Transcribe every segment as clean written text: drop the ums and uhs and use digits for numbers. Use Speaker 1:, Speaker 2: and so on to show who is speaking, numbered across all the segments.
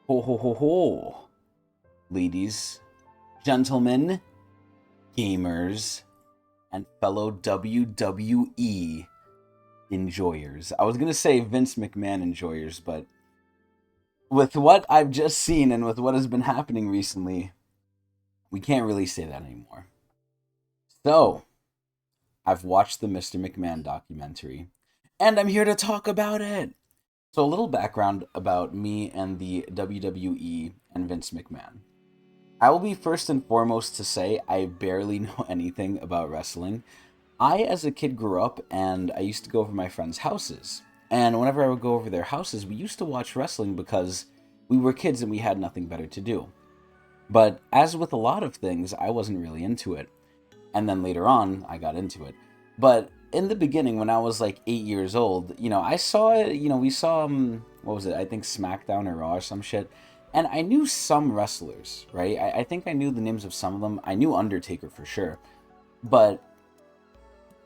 Speaker 1: Ho ho ho ho, ladies, gentlemen, gamers, and fellow WWE enjoyers. I was gonna say Vince McMahon enjoyers, but with what I've just seen and with what has been happening recently, we can't really say that anymore. So, I've watched the Mr. McMahon documentary, and I'm here to talk about it. So, a little background about me and the WWE and Vince McMahon. I will be first and foremost to say I barely know anything about wrestling. I, as a kid, grew up and I used to go over my friends' houses. And whenever I would go over their houses, we used to watch wrestling because we were kids and we had nothing better to do. But as with a lot of things, I wasn't really into it. And then later on, I got into it. But in the beginning, when I was like 8 years old, I saw it, we saw, what was it? I think SmackDown or Raw or some shit. And I knew some wrestlers, right? I think I knew the names of some of them. I knew Undertaker for sure. But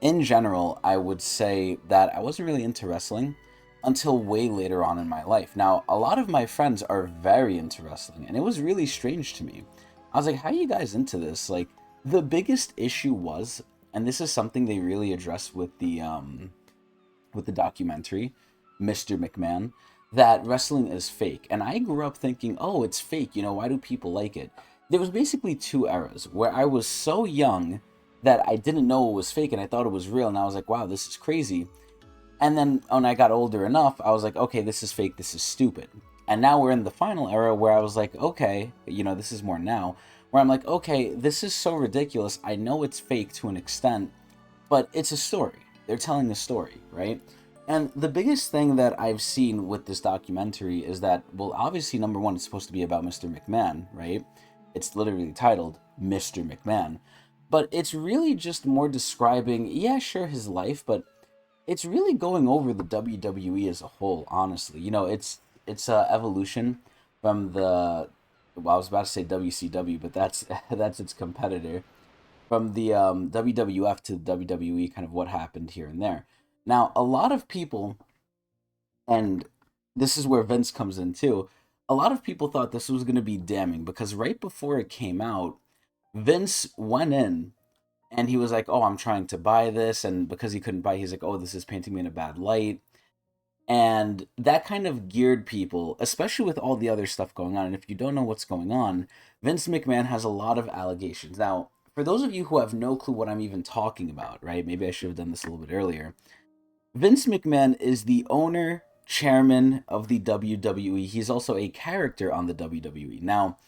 Speaker 1: in general, I would say that I wasn't really into wrestling until way later on in my life. Now, a lot of my friends are very into wrestling, and it was really strange to me. I was like, how are you guys into this? Like, the biggest issue was, and this is something they really addressed with the documentary, Mr. McMahon, that wrestling is fake. And I grew up thinking, oh, it's fake, why do people like it? There was basically two eras where I was so young that I didn't know it was fake and I thought it was real, and I was like, wow, this is crazy. And then when I got older enough, I was like, okay, this is fake, this is stupid. And now we're in the final era where I was like, okay, this is more now, where I'm like, okay, this is so ridiculous. I know it's fake to an extent, but it's a story. They're telling a story, right? And the biggest thing that I've seen with this documentary is that, well, obviously, number one, it's supposed to be about Mr. McMahon, right? It's literally titled Mr. McMahon. But it's really just more describing, yeah, sure, his life, but it's really going over the WWE as a whole, honestly. It's a evolution from the, well, I was about to say WCW, but that's that's its competitor, from the WWF to the WWE, kind of what happened here and there. Now, a lot of people, and this is where Vince comes in too, a lot of people thought this was going to be damning because right before it came out, Vince went in and he was like, "Oh, I'm trying to buy this," and because he couldn't buy, he's like, "Oh, this is painting me in a bad light." And that kind of geared people, especially with all the other stuff going on. And if you don't know what's going on, Vince McMahon has a lot of allegations. Now, for those of you who have no clue what I'm even talking about, right? Maybe I should have done this a little bit earlier. Vince McMahon is the owner, chairman of the WWE. He's also a character on the WWE. Now,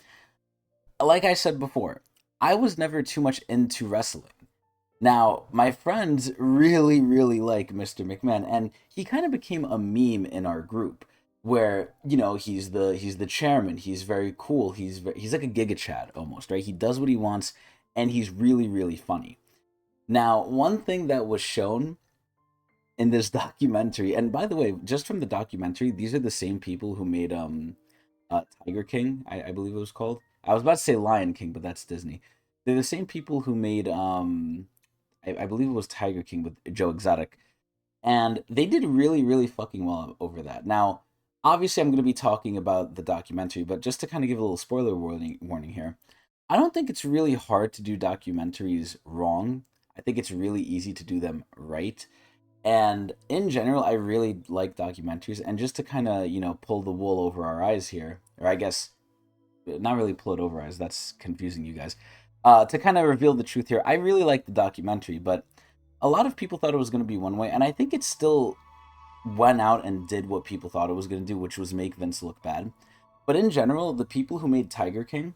Speaker 1: like I said before, I was never too much into wrestling. Now, my friends really, really like Mr. McMahon, and he kind of became a meme in our group, where he's the chairman. He's very cool. He's like a Giga Chad almost, right? He does what he wants, and he's really, really funny. Now, one thing that was shown in this documentary, and by the way, just from the documentary, these are the same people who made Tiger King, I believe it was called. I was about to say Lion King, but that's Disney. They're the same people who made I believe it was Tiger King with Joe Exotic, and they did really, really fucking well over that. Now, obviously, I'm going to be talking about the documentary, but just to kind of give a little spoiler warning here, I don't think it's really hard to do documentaries wrong. I think it's really easy to do them right. And in general, I really like documentaries. And just to kind of, pull the wool over our eyes here, or I guess not really pull it over our eyes, that's confusing you guys. To kind of reveal the truth here, I really like the documentary, but a lot of people thought it was going to be one way, and I think it still went out and did what people thought it was going to do, which was make Vince look bad. But in general, the people who made Tiger King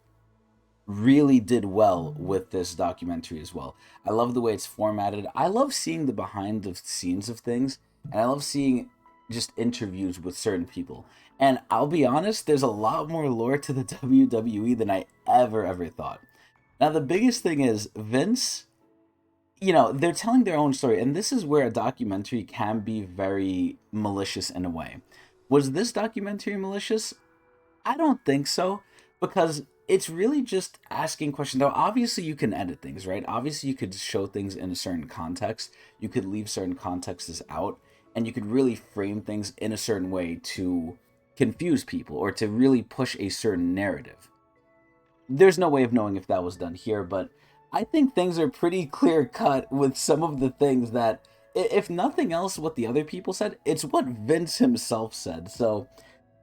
Speaker 1: really did well with this documentary as well. I love the way it's formatted. I love seeing the behind the scenes of things, and I love seeing just interviews with certain people. And I'll be honest, there's a lot more lore to the WWE than I ever thought. Now, the biggest thing is Vince, they're telling their own story, and this is where a documentary can be very malicious in a way. Was this documentary malicious? I don't think so, because it's really just asking questions. Now, obviously, you can edit things, right? Obviously, you could show things in a certain context. You could leave certain contexts out, and you could really frame things in a certain way to confuse people or to really push a certain narrative. There's no way of knowing if that was done here, but I think things are pretty clear cut with some of the things that, if nothing else, what the other people said, it's what Vince himself said. So,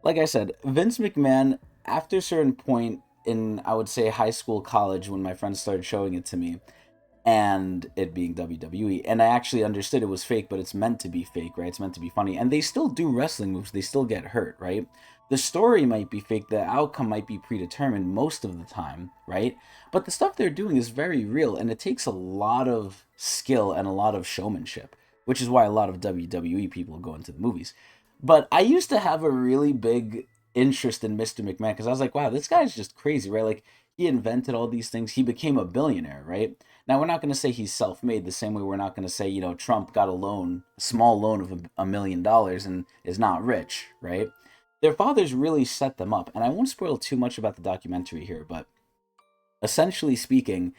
Speaker 1: like I said, Vince McMahon, after a certain point in, I would say, high school, college, when my friends started showing it to me, and it being WWE. And I actually understood it was fake, but it's meant to be fake, right? It's meant to be funny. And they still do wrestling moves, they still get hurt, right? The story might be fake, the outcome might be predetermined most of the time, right? But the stuff they're doing is very real, and it takes a lot of skill and a lot of showmanship, which is why a lot of WWE people go into the movies. But I used to have a really big interest in Mr. McMahon because I was like, wow, this guy's just crazy, right? Like, he invented all these things. He became a billionaire, right? Now, we're not going to say he's self-made the same way we're not going to say, Trump got a loan, a small loan of $1 million and is not rich, right? Their fathers really set them up. And I won't spoil too much about the documentary here, but essentially speaking,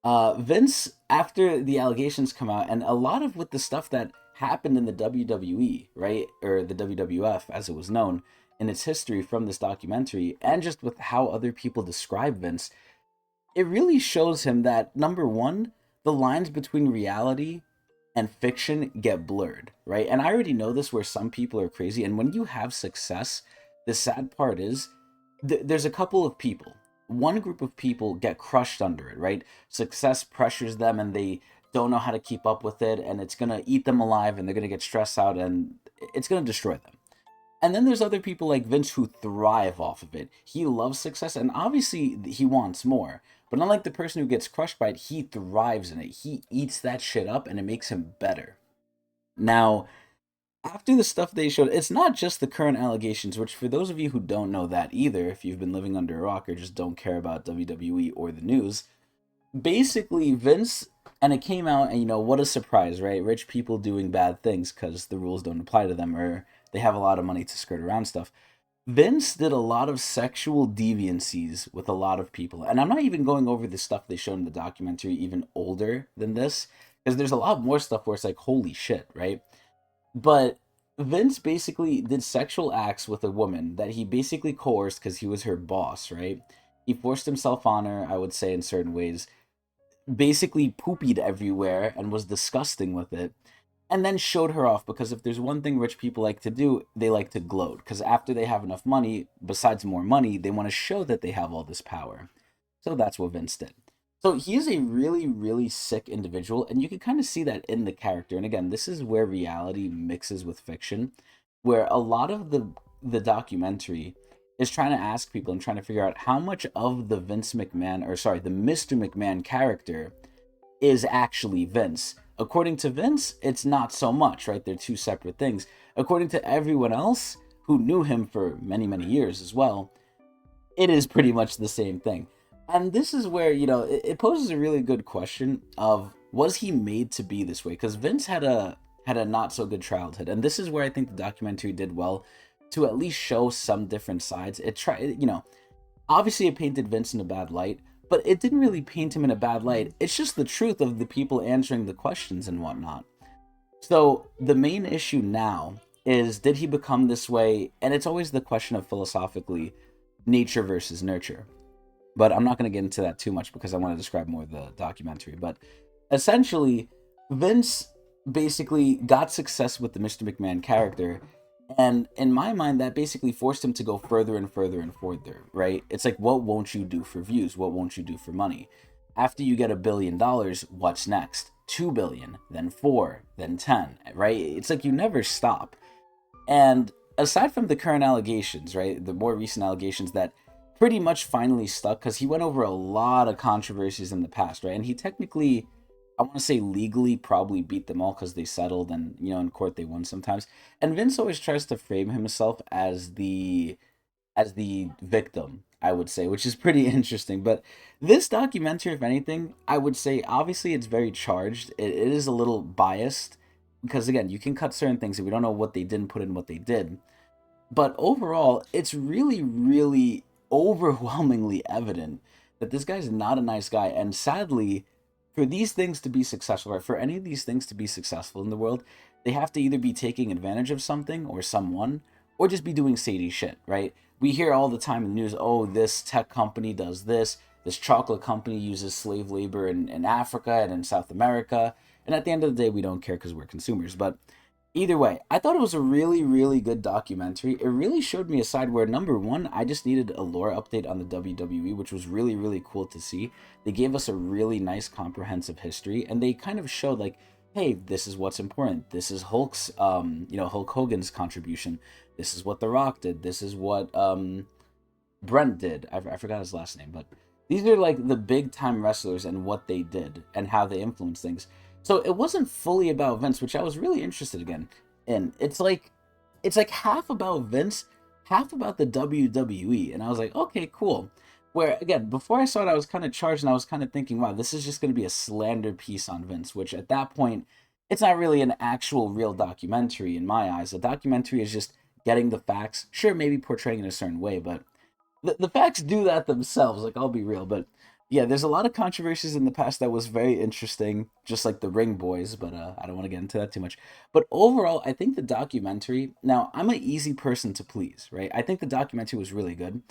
Speaker 1: Vince, after the allegations come out, and a lot of with the stuff that happened in the WWE, right, or the WWF as it was known, in its history from this documentary, and just with how other people describe Vince, it really shows him that, number one, the lines between reality and fiction get blurred, right? And I already know this where some people are crazy, and when you have success, the sad part is there's a couple of people. One group of people get crushed under it, right? Success pressures them and they don't know how to keep up with it, and it's gonna eat them alive, and they're gonna get stressed out, and it's gonna destroy them. And then there's other people like Vince who thrive off of it. He loves success, and obviously he wants more. But unlike the person who gets crushed by it, he thrives in it. He eats that shit up, and it makes him better. Now, after the stuff they showed, it's not just the current allegations, which for those of you who don't know that either, if you've been living under a rock or just don't care about WWE or the news, basically Vince, and it came out, and what a surprise, right? Rich people doing bad things because the rules don't apply to them, or they have a lot of money to skirt around stuff. Vince did a lot of sexual deviancies with a lot of people. And I'm not even going over the stuff they showed in the documentary even older than this, because there's a lot more stuff where it's like, holy shit, right? But Vince basically did sexual acts with a woman that he basically coerced because he was her boss, right? He forced himself on her, I would say, in certain ways, basically poopied everywhere and was disgusting with it, and then showed her off, because if there's one thing rich people like to do, they like to gloat, because after they have enough money, besides more money, they want to show that they have all this power. So that's what Vince did. So he is a really, really sick individual, and you can kind of see that in the character. And again, this is where reality mixes with fiction, where a lot of the documentary is trying to ask people and trying to figure out how much of the Vince McMahon, or sorry, the Mr. McMahon character is actually Vince. According to Vince, it's not so much, right? They're two separate things. According to everyone else who knew him for many, many years as well, it is pretty much the same thing. And this is where, it poses a really good question of, was he made to be this way? Because Vince had a not so good childhood. And this is where I think the documentary did well to at least show some different sides. It tried, obviously it painted Vince in a bad light, but it didn't really paint him in a bad light. It's just the truth of the people answering the questions and whatnot. So the main issue now is, did he become this way? And it's always the question of, philosophically, nature versus nurture. But I'm not going to get into that too much because I want to describe more of the documentary. But essentially, Vince basically got success with the Mr. McMahon character. And in my mind, that basically forced him to go further and further and further, right? It's like, what won't you do for views? What won't you do for money? After you get $1 billion, what's next? 2 billion, then 4, then 10, right? It's like you never stop. And aside from the current allegations, right, the more recent allegations that pretty much finally stuck, because he went over a lot of controversies in the past, right? And he technically, I want to say legally, probably beat them all because they settled, and in court they won sometimes. And Vince always tries to frame himself as the victim, I would say, which is pretty interesting. But this documentary, if anything, I would say obviously it's very charged. It is a little biased because, again, you can cut certain things and we don't know what they didn't put in, what they did. But overall, it's really, really overwhelmingly evident that this guy's not a nice guy. And sadly, for these things to be successful, right, for any of these things to be successful in the world, they have to either be taking advantage of something or someone, or just be doing shady shit, right? We hear all the time in the news, oh, this tech company does this chocolate company uses slave labor in Africa and in South America. And at the end of the day, we don't care because we're consumers. But either way, I thought it was a really, really good documentary. It really showed me a side where, number one, I just needed a lore update on the WWE, which was really, really cool to see. They gave us a really nice, comprehensive history, and they kind of showed, like, hey, this is what's important. This is Hulk's, Hulk Hogan's contribution. This is what The Rock did. This is what Brent did. I forgot his last name, but these are like the big time wrestlers and what they did and how they influenced things. So it wasn't fully about Vince, which I was really interested again in. It's like half about Vince, half about the WWE, and I was like, okay, cool. Where again, before I saw it, I was kind of charged, and I was kind of thinking, wow, this is just going to be a slander piece on Vince, which at that point, it's not really an actual real documentary in my eyes. A documentary is just getting the facts, sure, maybe portraying in a certain way, but the facts do that themselves. Like, I'll be real, but yeah, there's a lot of controversies in the past that was very interesting, just like the Ring Boys, but I don't want to get into that too much. But overall, I think the documentary, now, I'm an easy person to please, right? I think the documentary was really good,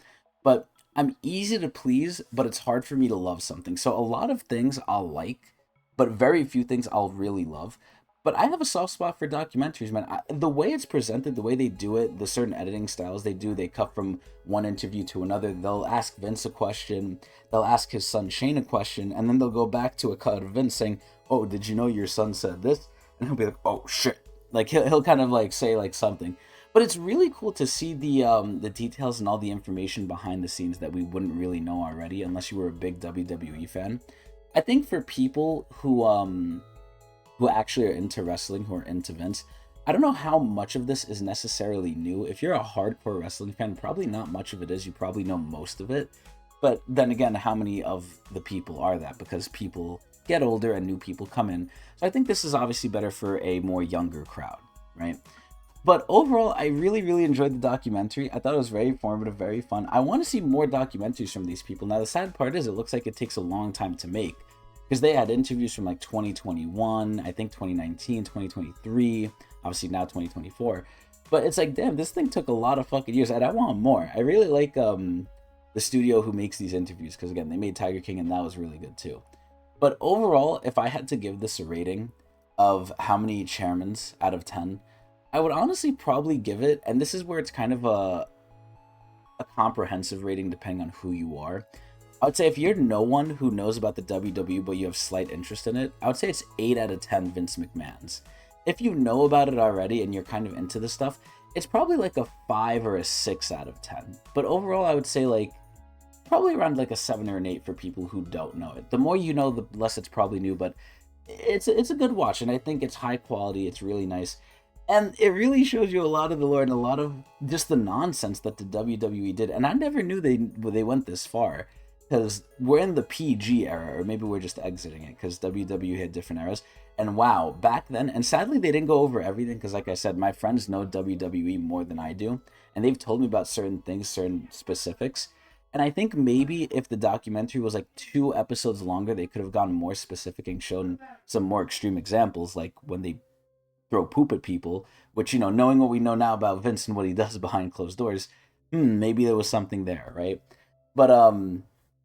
Speaker 1: but I'm easy to please, but it's hard for me to love something. So a lot of things I'll like, but very few things I'll really love. But I have a soft spot for documentaries, man. The way it's presented, the way they do it, the certain editing styles they do, they cut from one interview to another. They'll ask Vince a question, they'll ask his son Shane a question, and then they'll go back to a cut of Vince saying, oh, did you know your son said this? And he'll be like, oh, shit. Like, he'll kind of, like, say, like, something. But it's really cool to see the details and all the information behind the scenes that we wouldn't really know already unless you were a big WWE fan. I think for people who actually are into wrestling, who are into Vince, I don't know how much of this is necessarily new. If you're a hardcore wrestling fan, probably not much of it is. You probably know most of it. But then again, how many of the people are that? Because people get older and new people come in. So I think this is obviously better for a more younger crowd, right? But overall, I really, really enjoyed the documentary. I thought it was very informative, very fun. I want to see more documentaries from these people. Now, the sad part is it looks like it takes a long time to make, because they had interviews from like 2021, I think 2019, 2023, obviously now 2024. But it's like, damn, this thing took a lot of fucking years, and I want more. I really like the studio who makes these interviews, because again, they made Tiger King, and that was really good too. But overall, if I had to give this a rating of how many chairmans out of 10, I would honestly probably give it, and this is where it's kind of a comprehensive rating depending on who you are. I would say if you're no one who knows about the WWE but you have slight interest in it, I would say it's 8 out of 10 Vince McMahons. If you know about it already and you're kind of into this stuff, it's probably like a 5 or a 6 out of 10. But overall, I would say like probably around like a 7 or an 8 for people who don't know it. The more you know, the less it's probably new, but it's a good watch, and I think it's high quality, it's really nice. And it really shows you a lot of the lore and a lot of just the nonsense that the WWE did. And I never knew they went this far, because we're in the PG era, or maybe we're just exiting it, because WWE had different eras. And wow, back then, and sadly they didn't go over everything, because like I said, my friends know WWE more than I do, and they've told me about certain things, certain specifics. And I think maybe if the documentary was like 2 episodes longer, they could have gone more specific and shown some more extreme examples, like when they throw poop at people, which, you know, knowing what we know now about Vince and what he does behind closed doors, maybe there was something there, right? But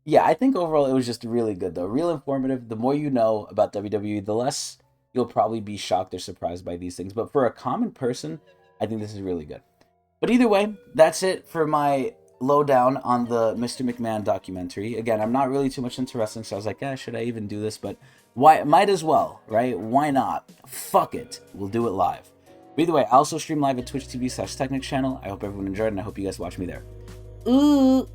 Speaker 1: yeah, I think overall it was just really good though, real informative. The more you know about WWE, the less you'll probably be shocked or surprised by these things. But for a common person, I think this is really good. But either way, that's it for my lowdown on the Mr. McMahon documentary. Again, I'm not really too much into wrestling, so I was like, should I even do this? But why? Might as well, right? Why not? Fuck it. We'll do it live. But either way, I also stream live at Twitch TV/Tecnics channel. I hope everyone enjoyed, and I hope you guys watch me there. Ooh.